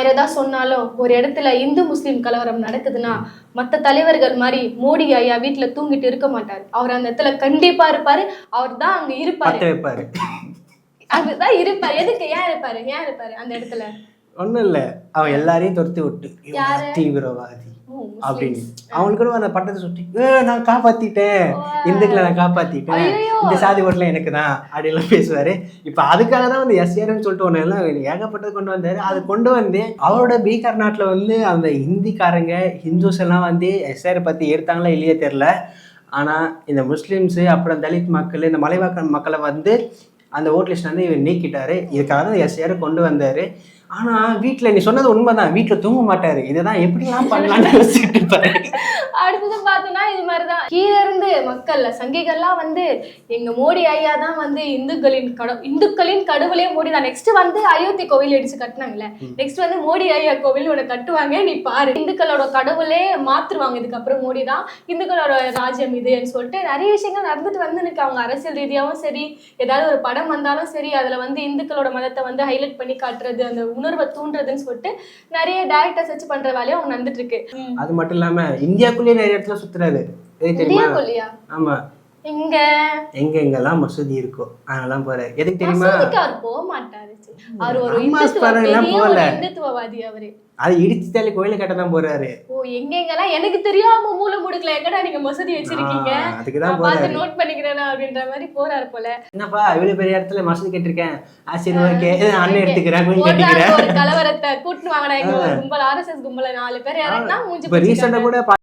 ஆயிரம் தான் சொன்னாலும் ஒரு இடத்துல இந்து முஸ்லீம் கலவரம் நடக்குதுன்னா மற்ற தலைவர்கள் மாதிரி மோடி ஐயா வீட்டுல தூங்கிட்டு இருக்க மாட்டாரு. அவர் அந்த இடத்துல கண்டிப்பா இருப்பாரு. அவர் தான் அங்க இருப்பாரு. அதுதான் இருப்பாரு. எதுக்கு ஏன் இருப்பாரு அந்த இடத்துல? ஒண்ணும் இல்ல, அவன் எல்லாரையும் துரத்தி விட்டு தீவிரவாதி அப்படின்னு அவனுக்கு கூட அந்த பட்டத்தை சுட்டி நான் காப்பாத்திட்டேன், இந்துக்களை நான் காப்பாத்திட்டேன், இந்த சாதி ஓட்டுல எனக்கு தான் அப்படின்லாம் பேசுவாரு. இப்ப அதுக்காக தான் வந்து எஸ்ஆர்னு சொல்லிட்டு ஒண்ணு எல்லாம் ஏகப்பட்டது கொண்டு வந்தாரு. அது கொண்டு வந்து அவரோட பீகார் நாட்டுல வந்து அந்த ஹிந்திக்காரங்க ஹிந்துஸ் எல்லாம் வந்து எஸ்ஆர் பத்தி எடுத்தாங்களா இல்லையே தெரியல. ஆனா இந்த முஸ்லிம்ஸ் அப்புறம் தலித் மக்கள் இந்த மலைவாழ் மக்களை வந்து அந்த ஓட் லிஸ்ட் வந்து இவர் நீக்கிட்டாரு. இதுக்காக தான் எஸ்ஆர் கொண்டு வந்தாரு. ஆனா வீட்டுல நீ சொன்னது உண்மைதான், வீட்டுல தூங்க மாட்டாரு. இதுதான் எப்படிலாம் பண்ணலாம்னு யோசிச்சுட்டு இருப்பாரு. அடுத்தது பார்த்தோம்னா இது மாதிரிதான் கீழே இருந்து மக்கள் சங்கிகள்லாம் வந்து எங்க மோடி ஐயா தான் வந்து இந்துக்களின் கடவுளே மோடி தான். நெக்ஸ்ட் வந்து அயோத்தி கோவில் அடிச்சு கட்டினாங்கல்ல, நெக்ஸ்ட் வந்து மோடி ஐயா கோவில் உன்னை கட்டுவாங்க, நீ பாரு. இந்துக்களோட கடவுளே மாத்துருவாங்க இதுக்கப்புறம் மோடி தான் இந்துக்களோட ராஜ்யம் இதுன்னு சொல்லிட்டு நிறைய விஷயங்கள் நடந்துட்டு வந்து எனக்கு அவங்க அரசியல் ரீதியாகவும் சரி, ஏதாவது ஒரு படம் வந்தாலும் சரி, அதுல வந்து இந்துக்களோட மதத்தை வந்து ஹைலைட் பண்ணி காட்டுறது, அந்த உணர்வை தூண்டுறதுன்னு சொல்லிட்டு நிறைய டைரக்டர்ஸ் வச்சு பண்ற வேலையும் அவங்க நடந்துட்டு இருக்கு. அது மட்டும் இல்லாம இந்தியாக்குள்ளேயே நிறைய இடத்துல சுத்துறாரு. இந்தியாக்குள்ளயா? ஆமா, எங்கெல்லாம் மசூதி இருக்கோ அதெல்லாம் போறாரு. எதுக்கு தெரியுமா? அவர் போக மாட்டாரு. அவர் ஒரு இந்துத்துவவாதி. அவரு அதை இடிச்சுட்டாலே கோயில கட்டதான் போறாரு. ஓ, எங்கெங்கெல்லாம் எனக்கு தெரியாம மூல முடுக்கல எங்கடா நீங்க மசூதி வச்சிருக்கீங்க, அதுக்குதான் பார்த்து நோட் பண்ணிக்கிறேன் அப்படின்ற மாதிரி போறாரு போல. என்னப்பா இவ்வளவு பெரிய இடத்துல மசூதி கட்டிருக்கேன், ஆசீர்வாதம் அண்ணன் எடுத்துக்கிறேன், கோயில் கட்டிக்கிறேன். ஒரு கலவரத்தை கூட்டு வாங்கினா எங்க கும்பல் RSS கும்பல 4 பேர் இறங்கினா மூஞ்சி. ரீசெண்டா கூட